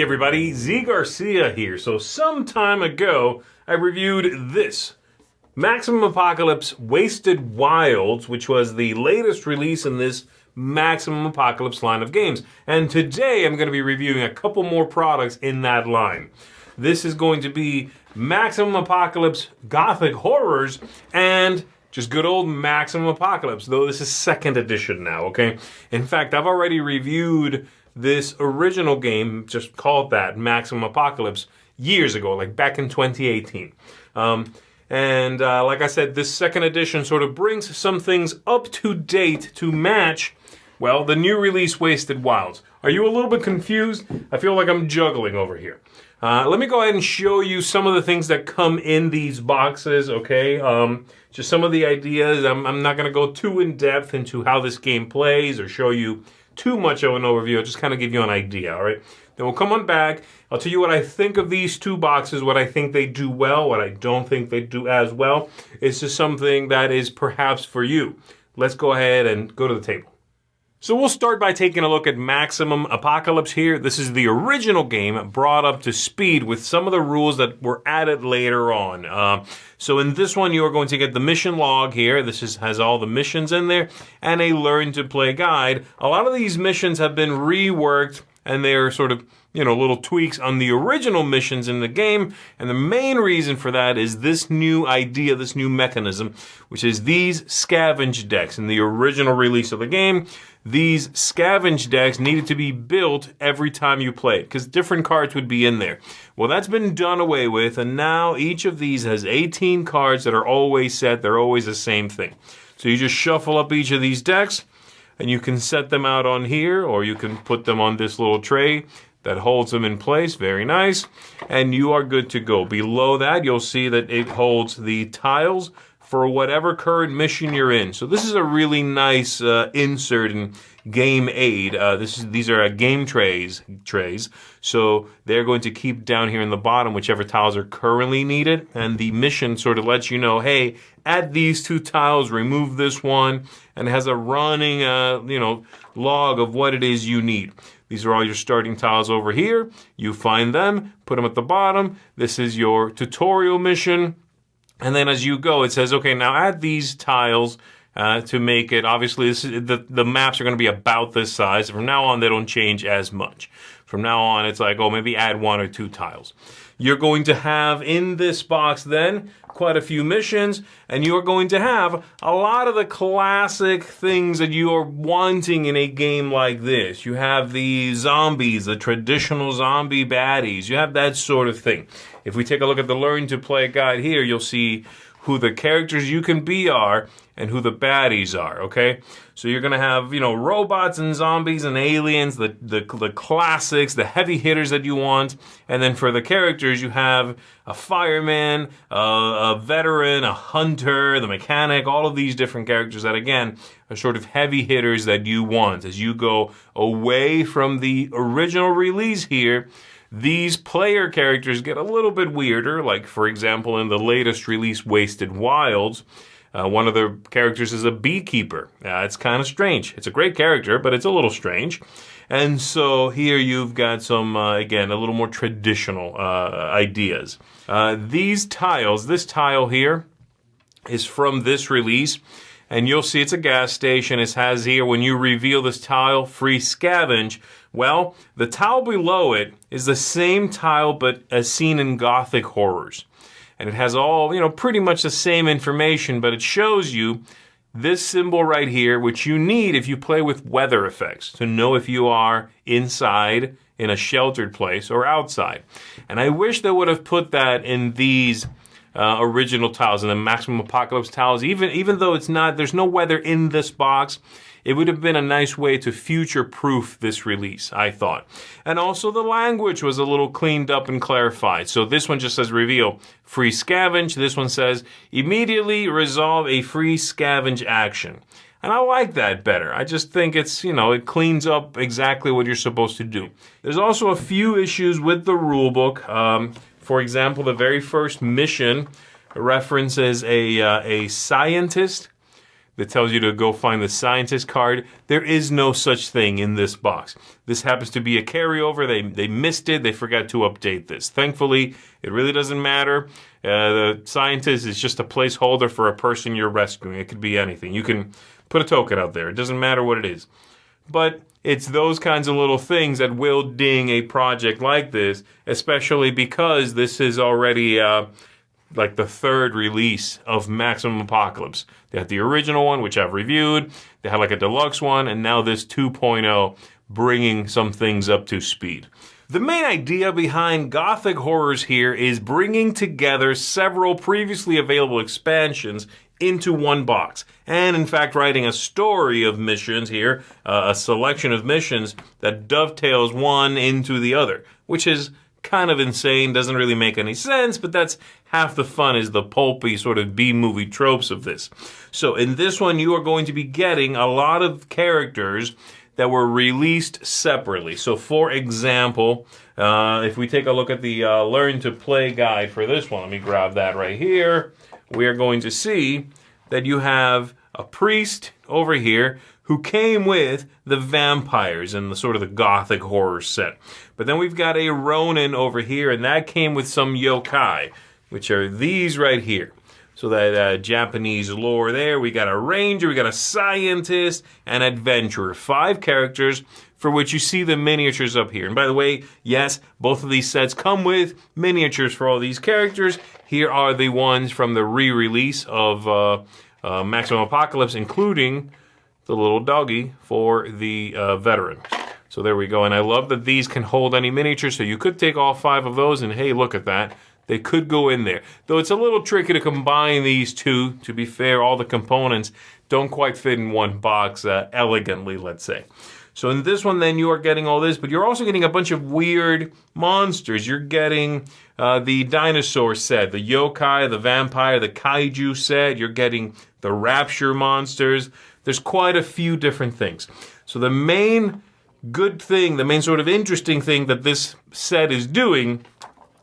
Hey everybody, Z Garcia here. So some time ago, I reviewed this Maximum Apocalypse Wasted Wilds, which was the latest release in this Maximum Apocalypse line of games. And today I'm going to be reviewing a couple more products in that line. This is going to be Maximum Apocalypse Gothic Horrors and just good old Maximum Apocalypse, though this is second edition now, okay? In fact, I've already reviewed this original game, just called that, Maximum Apocalypse, years ago, like back in 2018. Like I said, this second edition sort of brings some things up to date to match, well, the new release Wasted Wilds. Are you a little bit confused? I feel like I'm juggling over here. Let me go ahead and show you some of the things that come in these boxes, okay? Just some of the ideas. I'm not going to go too in-depth into how this game plays or show you too much of an overview. I'll just kind of give you an idea, all right? Then we'll come on back. I'll tell you what I think of these two boxes, what I think they do well, what I don't think they do as well. It's just something that is perhaps for you. Let's go ahead and go to the table. So we'll start by taking a look at Maximum Apocalypse here. This is the original game brought up to speed with some of the rules that were added later on. So in this one, you are going to get the mission log here. This has all the missions in there and a learn to play guide. A lot of these missions have been reworked and they're sort of, little tweaks on the original missions in the game. And the main reason for that is this new idea, this new mechanism, which is these scavenge decks. In the original release of the game, these scavenge decks needed to be built every time you play because different cards would be in there. Well, that's been done away with, and now each of these has 18 cards that are always set. They're always the same thing. So you just shuffle up each of these decks, and you can set them out on here, or you can put them on this little tray that holds them in place. Very nice. And you are good to go. Below that, you'll see that it holds the tiles for whatever current mission you're in. So this is a really nice insert in game aid. These are game trays. So they're going to keep down here in the bottom whichever tiles are currently needed. And the mission sort of lets you know, hey, add these two tiles, remove this one, and it has a running, log of what it is you need. These are all your starting tiles over here. You find them, put them at the bottom. This is your tutorial mission. And then as you go, it says, okay, now add these tiles to make it, obviously, this is, the maps are going to be about this size. From now on, they don't change as much. From now on, it's like, maybe add one or two tiles. You're going to have in this box then quite a few missions, and you're going to have a lot of the classic things that you are wanting in a game like this. You have the zombies, the traditional zombie baddies. You have that sort of thing. If we take a look at the Learn to Play guide here, you'll see who the characters you can be are and who the baddies are, okay? So you're going to have, robots and zombies and aliens, the classics, the heavy hitters that you want. And then for the characters, you have a fireman, a veteran, a hunter, the mechanic, all of these different characters that, again, are sort of heavy hitters that you want. As you go away from the original release here, these player characters get a little bit weirder, like, for example, in the latest release, Wasted Wilds, one of the characters is a beekeeper. It's kind of strange. It's a great character, but it's a little strange. And so here you've got some, again, a little more traditional ideas. These tiles, this tile here is from this release. And you'll see it's a gas station. It has here, when you reveal this tile, free scavenge. Well, the tile below it is the same tile, but as seen in Gothic Horrors. And it has all, pretty much the same information, but it shows you this symbol right here, which you need if you play with weather effects to know if you are inside in a sheltered place or outside. And I wish they would have put that in these original tiles and the Maximum Apocalypse tiles. Even though there's no weather in this box, it would have been a nice way to future-proof this release, I thought. And also the language was a little cleaned up and clarified. So this one just says reveal free scavenge. This one says immediately resolve a free scavenge action. And I like that better. I just think it's, it cleans up exactly what you're supposed to do. There's also a few issues with the rulebook. For example, the very first mission references a scientist. that tells you to go find the scientist card. There is no such thing in this box. This happens to be a carryover. They missed it. They forgot to update this. Thankfully, it really doesn't matter. The scientist is just a placeholder for a person you're rescuing. It could be anything. You can put a token out there. It doesn't matter what it is. But it's those kinds of little things that will ding a project like this, especially because this is already like the third release of Maximum Apocalypse. They had the original one, which I've reviewed. They had like a deluxe one, and now this 2.0 bringing some things up to speed. The main idea behind Gothic Horrors here is bringing together several previously available expansions into one box. And in fact, writing a story of missions here, a selection of missions that dovetails one into the other, which is kind of insane, doesn't really make any sense, but that's half the fun, is the pulpy sort of B-movie tropes of this. So in this one, you are going to be getting a lot of characters that were released separately. So for example, if we take a look at the Learn to Play guide for this one, let me grab that right here. We are going to see that you have a priest over here who came with the vampires in the sort of the Gothic Horror set. But then we've got a Ronin over here, and that came with some yokai, which are these right here. So that Japanese lore there. We got a ranger, we got a scientist, an adventurer. 5 characters for which you see the miniatures up here. And by the way, yes, both of these sets come with miniatures for all these characters. Here are the ones from the re-release of Maximum Apocalypse, including the little doggy for the veteran. So there we go. And I love that these can hold any miniature, so you could take all 5 of those and hey, look at that. They could go in there. Though it's a little tricky to combine these two. To be fair, all the components don't quite fit in one box elegantly, let's say. So in this one, then, you are getting all this, but you're also getting a bunch of weird monsters. You're getting the dinosaur set, the yokai, the vampire, the kaiju set. You're getting the rapture monsters. There's quite a few different things. So the main good thing, the main sort of interesting thing that this set is doing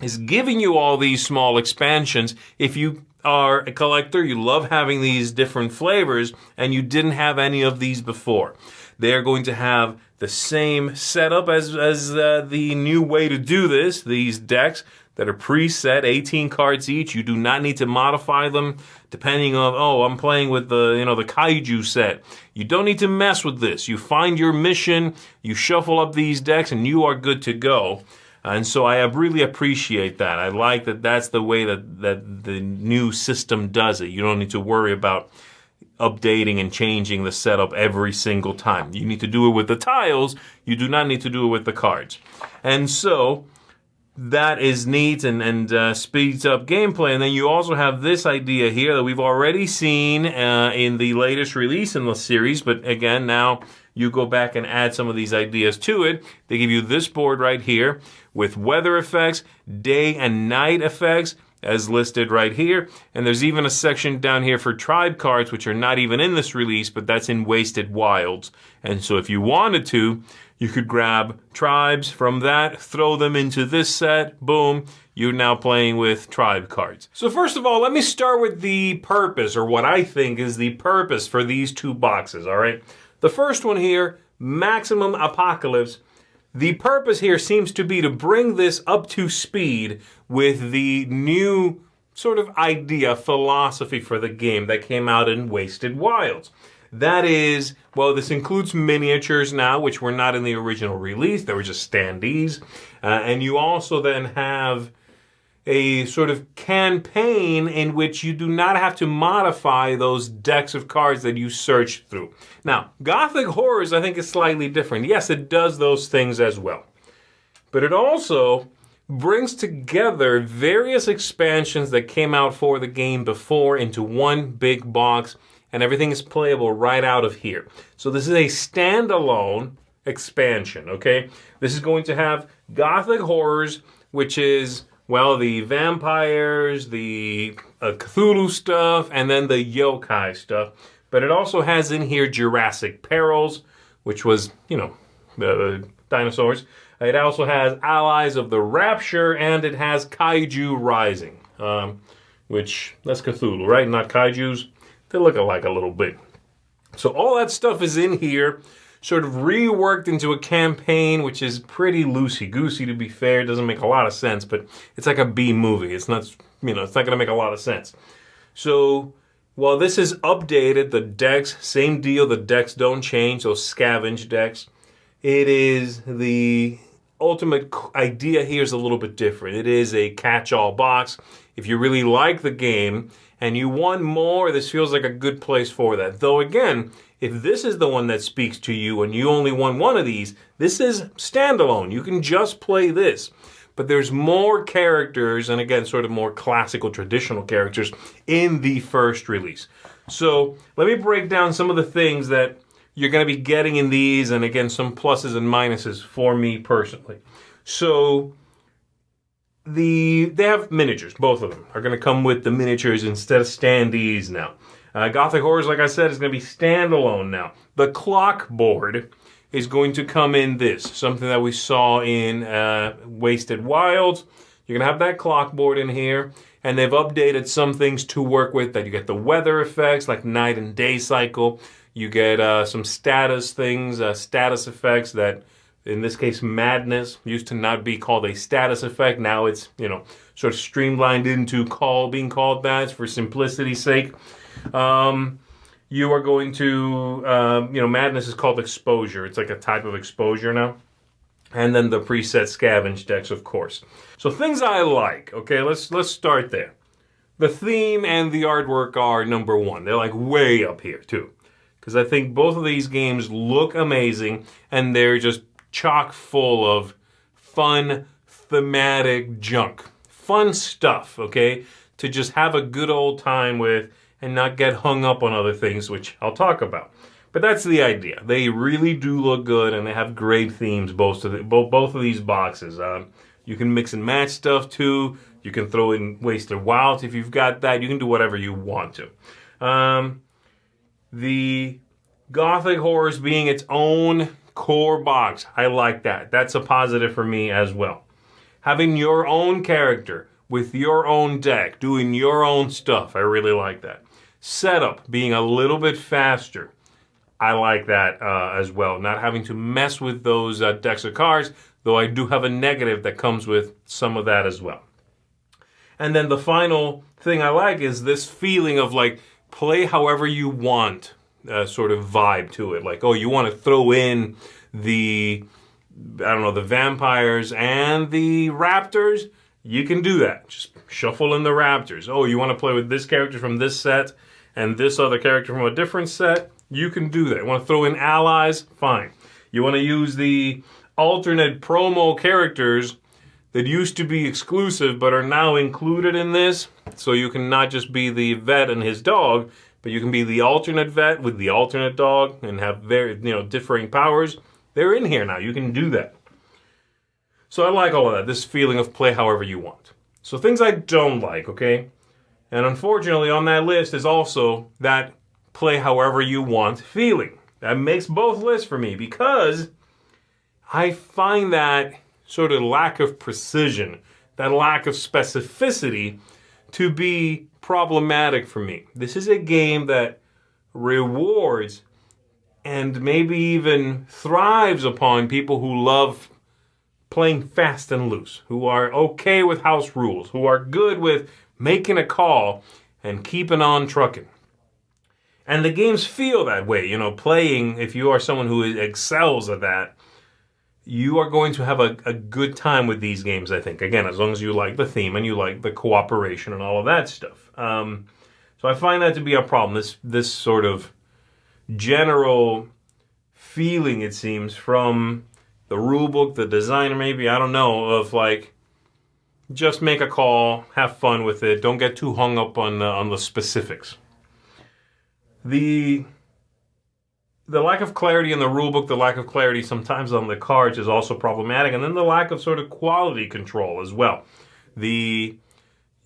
is giving you all these small expansions. If you are a collector, you love having these different flavors, and you didn't have any of these before. They are going to have the same setup as the new way to do this. These decks that are preset, 18 cards each. You do not need to modify them depending on, oh, I'm playing with the kaiju set. You don't need to mess with this. You find your mission, you shuffle up these decks, and you are good to go. And so I really appreciate that. I like that that's the way that the new system does it. You don't need to worry about updating and changing the setup every single time. You need to do it with the tiles. You do not need to do it with the cards. And so that is neat and speeds up gameplay. And then you also have this idea here that we've already seen in the latest release in the series. But again, now you go back and add some of these ideas to it. They give you this board right here with weather effects, day and night effects, as listed right here. And there's even a section down here for tribe cards, which are not even in this release, but that's in Wasted Wilds. And so if you wanted to, you could grab tribes from that, throw them into this set, boom, you're now playing with tribe cards. So first of all, let me start with the purpose, or what I think is the purpose for these 2 boxes, all right? The first one here, Maximum Apocalypse. The purpose here seems to be to bring this up to speed with the new sort of idea, philosophy for the game that came out in Wasted Wilds. That is, well, this includes miniatures now, which were not in the original release. They were just standees. And you also then have a sort of campaign in which you do not have to modify those decks of cards that you search through. Now, Gothic Horrors, I think, is slightly different. Yes, it does those things as well. But it also brings together various expansions that came out for the game before into one big box, and everything is playable right out of here. So this is a standalone expansion, okay? This is going to have Gothic Horrors, which is, well, the vampires, the Cthulhu stuff, and then the yokai stuff. But it also has in here Jurassic Perils, which was, dinosaurs. It also has Allies of the Rapture, and it has Kaiju Rising, which, that's Cthulhu, right? Not Kaijus. They look alike a little bit. So all that stuff is in here, sort of reworked into a campaign, which is pretty loosey-goosey, to be fair. It doesn't make a lot of sense, but it's like a B movie. It's not, it's not going to make a lot of sense. So while this is updated, the decks, same deal, the decks don't change, those scavenge decks. It is the ultimate idea here is a little bit different. It is a catch-all box. If you really like the game and you want more, this feels like a good place for that. Though again, if this is the one that speaks to you and you only want one of these, this is standalone. You can just play this. But there's more characters, and again, sort of more classical, traditional characters in the first release. So let me break down some of the things that you're going to be getting in these, and again, some pluses and minuses for me personally. So they have miniatures. Both of them are going to come with the miniatures instead of standees now. Gothic Horrors, like I said, is going to be standalone now. The clock board is going to come in this, something that we saw in Wasted Wilds. You're going to have that clock board in here, and they've updated some things to work with that. You get the weather effects, like night and day cycle. You get some status things, status effects that, in this case, madness used to not be called a status effect. Now it's, sort of streamlined into being called that for simplicity's sake. You are going to, madness is called exposure. It's like a type of exposure now. And then the preset scavenge decks, of course. So things I like, okay, let's start there. The theme and the artwork are number one. They're like way up here too. Because I think both of these games look amazing and they're just chock full of fun, thematic junk. Fun stuff, okay, to just have a good old time with and not get hung up on other things, which I'll talk about. But that's the idea. They really do look good, and they have great themes, both of these boxes. You can mix and match stuff, too. You can throw in Wasted Wilds if you've got that. You can do whatever you want to. The Gothic Horrors being its own core box, I like that. That's a positive for me as well. Having your own character with your own deck, doing your own stuff, I really like that. Setup being a little bit faster, I like that as well. Not having to mess with those decks of cards, though I do have a negative that comes with some of that as well. And then the final thing I like is this feeling of like play however you want sort of vibe to it. Like, oh, you want to throw in the vampires and the raptors? You can do that. Just shuffle in the raptors. Oh, you want to play with this character from this set and this other character from a different set? You can do that. You want to throw in allies? Fine. You want to use the alternate promo characters that used to be exclusive but are now included in this? So you can not just be the vet and his dog, but you can be the alternate vet with the alternate dog and have very, differing powers. They're in here now. You can do that. So I like all of that, this feeling of play however you want. So things I don't like, okay? And unfortunately on that list is also that play however you want feeling. That makes both lists for me because I find that sort of lack of precision, that lack of specificity to be problematic for me. This is a game that rewards and maybe even thrives upon people who love playing fast and loose, who are okay with house rules, who are good with making a call and keeping on trucking. And the games feel that way, playing, if you are someone who excels at that, you are going to have a good time with these games, I think. Again, as long as you like the theme and you like the cooperation and all of that stuff. So I find that to be a problem, this sort of general feeling, it seems, from the rulebook, the designer maybe, I don't know, of like, just make a call, have fun with it, don't get too hung up on the specifics. The lack of clarity in the rulebook, the lack of clarity sometimes on the cards is also problematic, and then the lack of sort of quality control as well. The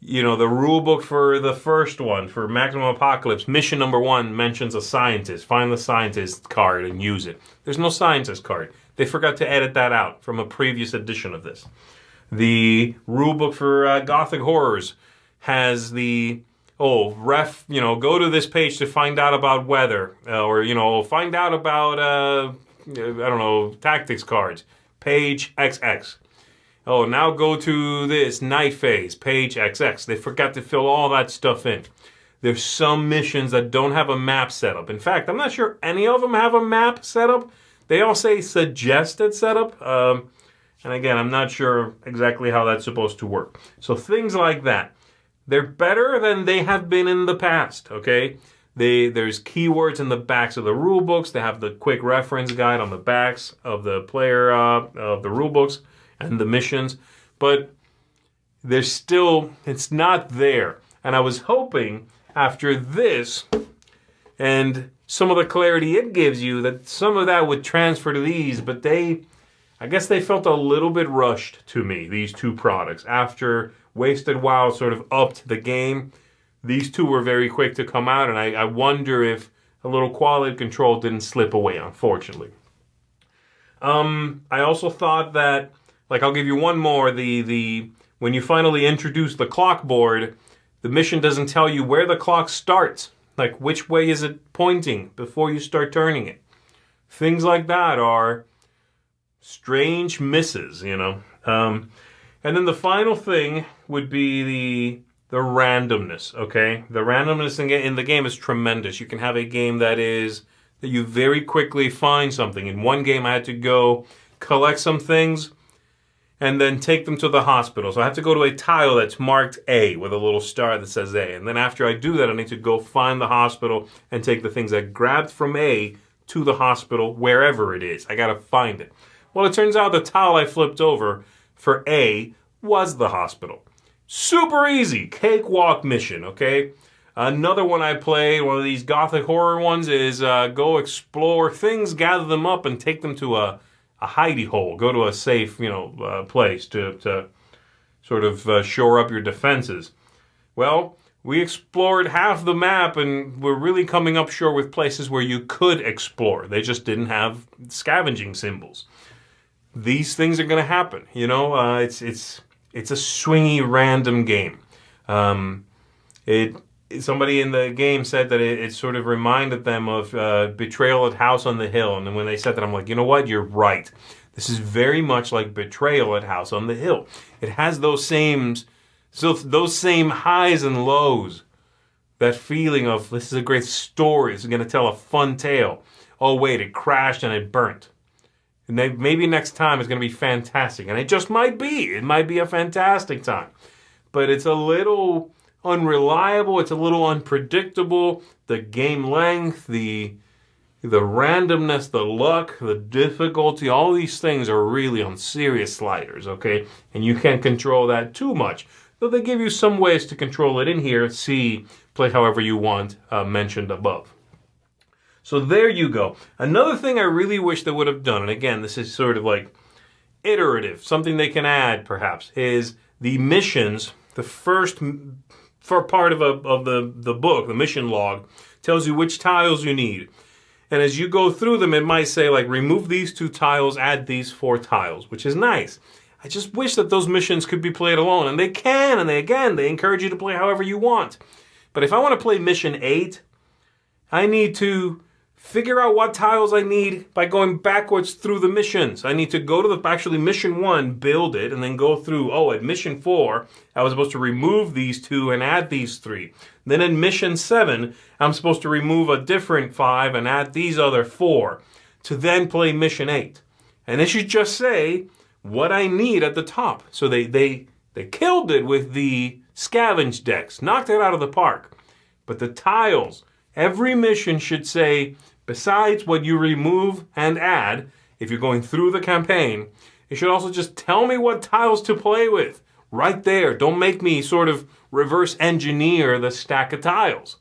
rulebook for the first one, for Maximum Apocalypse, mission number 1 mentions a scientist. Find the scientist card and use it. There's no scientist card. They forgot to edit that out from a previous edition of this. The rulebook for Gothic Horrors has the oh, go to this page to find out about weather, or, find out about, I don't know, tactics cards, page XX. Oh, now go to this night phase, page XX. They forgot to fill all that stuff in. There's some missions that don't have a map setup. In fact, I'm not sure any of them have a map setup. They all say suggested setup. And again, I'm not sure exactly how that's supposed to work. So things like that. They're better than they have been in the past, okay? There's keywords in the backs of the rule books. They have the quick reference guide on the backs of the player, of the rule books and the missions. But it's not there. And I was hoping after this and some of the clarity it gives you that some of that would transfer to these, but I guess they felt a little bit rushed to me, these two products. After Wasted Wild sort of upped the game, these two were very quick to come out, and I wonder if a little quality control didn't slip away, unfortunately. I also thought that, I'll give you one more, when you finally introduce the clock board, the mission doesn't tell you where the clock starts. Like, which way is it pointing before you start turning it? Things like that are strange misses, And then the final thing would be the randomness, okay? The randomness in the game is tremendous. You can have a game that you very quickly find something. In one game, I had to go collect some things and then take them to the hospital. So I have to go to a tile that's marked A with a little star that says A. And then after I do that, I need to go find the hospital and take the things I grabbed from A to the hospital, wherever it is. I got to find it. Well, it turns out the tile I flipped over for A was the hospital. Super easy. Cakewalk mission, okay? Another one I played, one of these Gothic Horror ones, is go explore things, gather them up, and take them to a hidey hole. Go to a safe, place to sort of shore up your defenses. Well, we explored half the map, and we're really coming up short with places where you could explore. They just didn't have scavenging symbols. These things are going to happen. It's a swingy, random game. Somebody in the game said that it sort of reminded them of Betrayal at House on the Hill. And then when they said that, I'm like, you know what? You're right. This is very much like Betrayal at House on the Hill. It has those same highs and lows. That feeling of, this is a great story. It's going to tell a fun tale. Oh, wait, it crashed and it burnt. And maybe next time it's going to be fantastic. And it just might be. It might be a fantastic time. But it's a little unreliable. It's a little unpredictable. The game length, the randomness, the luck, the difficulty, all these things are really on serious sliders, okay? And you can't control that too much. Though they give you some ways to control it in here. Play however you want, mentioned above. So there you go. Another thing I really wish they would have done, and again, this is sort of like iterative, something they can add perhaps, is the missions. The first part of the book, the mission log, tells you which tiles you need. And as you go through them, it might say, remove these 2 tiles, add these 4 tiles, which is nice. I just wish that those missions could be played alone. And they can, and they encourage you to play however you want. But if I want to play mission 8, I need to figure out what tiles I need by going backwards through the missions. I need to go to mission 1, build it, and then go through, at mission 4, I was supposed to remove these 2 and add these 3. Then in mission 7, I'm supposed to remove a different 5 and add these other 4 to then play mission 8. And it should just say what I need at the top. So they killed it with the scavenge decks, knocked it out of the park. But the tiles, every mission should say, besides what you remove and add, if you're going through the campaign, it should also just tell me what tiles to play with. Right there. Don't make me sort of reverse engineer the stack of tiles.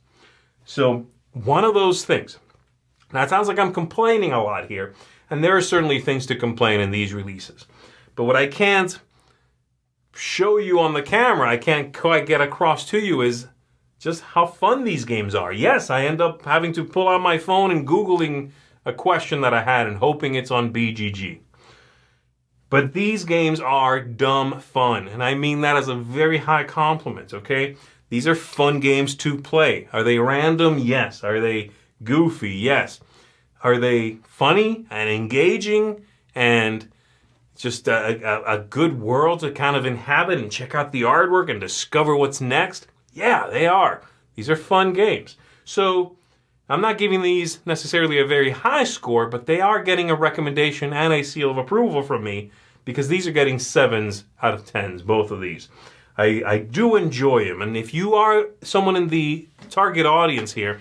So, one of those things. Now, it sounds like I'm complaining a lot here, and there are certainly things to complain in these releases. But what I can't show you on the camera, I can't quite get across to you, is just how fun these games are. Yes, I end up having to pull out my phone and Googling a question that I had and hoping it's on BGG. But these games are dumb fun, and I mean that as a very high compliment, okay? These are fun games to play. Are they random? Yes. Are they goofy? Yes. Are they funny and engaging and just a good world to kind of inhabit and check out the artwork and discover what's next? Yeah, they are. These are fun games. So I'm not giving these necessarily a very high score, but they are getting a recommendation and a seal of approval from me because these are getting 7s out of 10s, both of these. I do enjoy them, and if you are someone in the target audience here,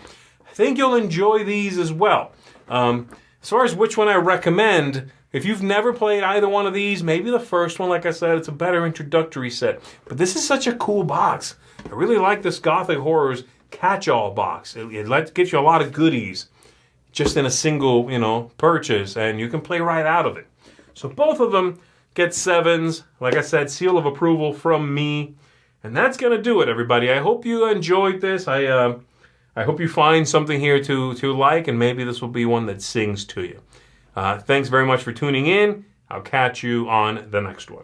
I think you'll enjoy these as well. As far as which one I recommend, if you've never played either one of these, maybe the first one, like I said, it's a better introductory set. But this is such a cool box. I really like this Gothic Horrors catch-all box. It gives you a lot of goodies just in a single, purchase, and you can play right out of it. So both of them get 7s. Like I said, seal of approval from me. And that's going to do it, everybody. I hope you enjoyed this. I hope you find something here to like, and maybe this will be one that sings to you. Thanks very much for tuning in. I'll catch you on the next one.